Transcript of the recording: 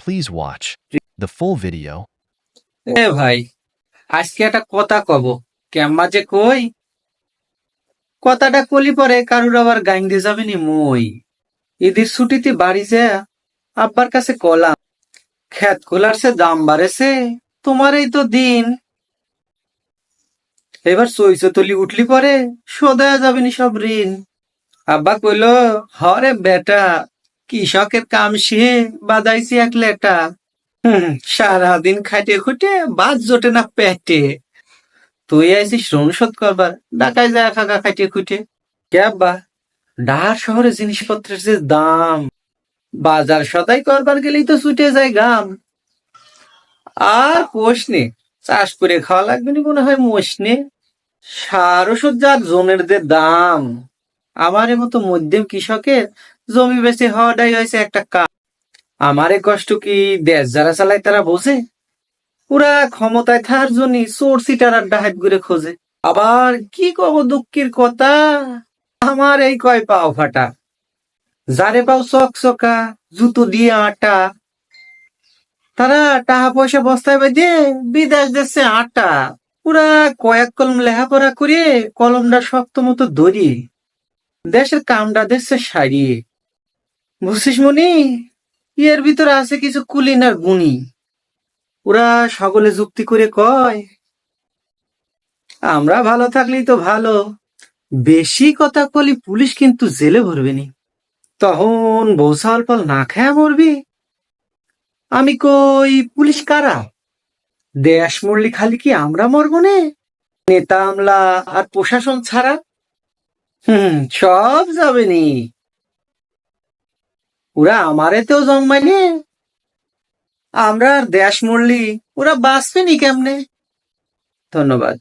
Please watch the full video. এ ভাই, আজকে একটা কথা কব। কেম্মা যে কই কথাটা কলি পরে কারুর আবার গাইন দিয়ে যাবে নি মই। ঈদের ছুটিতে বাড়ি যা আব্বার কাছে কলাম, খেত খোলার সে দাম বাড়েছে, তোমার এই তো দিন এবার চৈছ তলি উঠলি পরে শোধা যাবে নি সব ঋণ। আব্বা কইল, হরে বেটা, কৃষকের কাম সে বাদাইছি এক লেটা। সারাদিন খাইতে খুঁটে বাদ জোটে না পেটে, তুই আইছিস ঋণ শোধ করবার, ঢাকায় যায় খাগা খাইতে খুঁটে। কে আব্বা, ঢাকার শহরে জিনিসপত্রের যে দাম, বাজার সদাই করবার গেলেই তো ছুটে যায় গাম। আর কোষ নে, চাষ করে খাওয়া লাগবে না মনে হয় মোষ নে। সার ওষুধ যার জমির যে দাম, আমার মতো মধ্যম কৃষকের জমি বেচে হওয়াটাই হয়েছে একটা কাজ। আমারে কষ্ট কি দেশ যারা চালায় তারা বোঝে? পুরা ক্ষমতায় থাকার জন্য চোর সিটার আর ডাহাত ঘুরে খোঁজে। আবার কি কব দুঃখের কথা, আমার এই কয় পাও ফাটা, যারে পাও চকচকা জুতো দিয়ে আটা, তারা টাকা পয়সা বস্তায় বেঁধে বিদেশ দেশে আটা। পুরা কয়েক কলম লেখাপড়া করে কলমটা শক্ত মতো ধরি, দেশের কামটা দেশে সারিয়ে। বুঝছিস মনি, এর ভিতরে আছে কিছু কুলিন আর গুণী। ওরা সকলে যুক্তি করে কয়, আমরা ভালো থাকলেই তো ভালো, বেশি কথা কলি পুলিশ কিন্তু জেলে ভরবে নি, তখন বৌসাল পাল না খায়া মরবি। আমি কই, পুলিশ কারা? দেশ মরলি খালি কি আমরা মরবো নে? নেতা আমলা আর প্রশাসন ছাড়া সব যাবে নি। ওরা আমারেতেও জন্মাইনি, আমরা আর দেশ মরলি ওরা বাঁচবে নি কেমনে? ধন্যবাদ।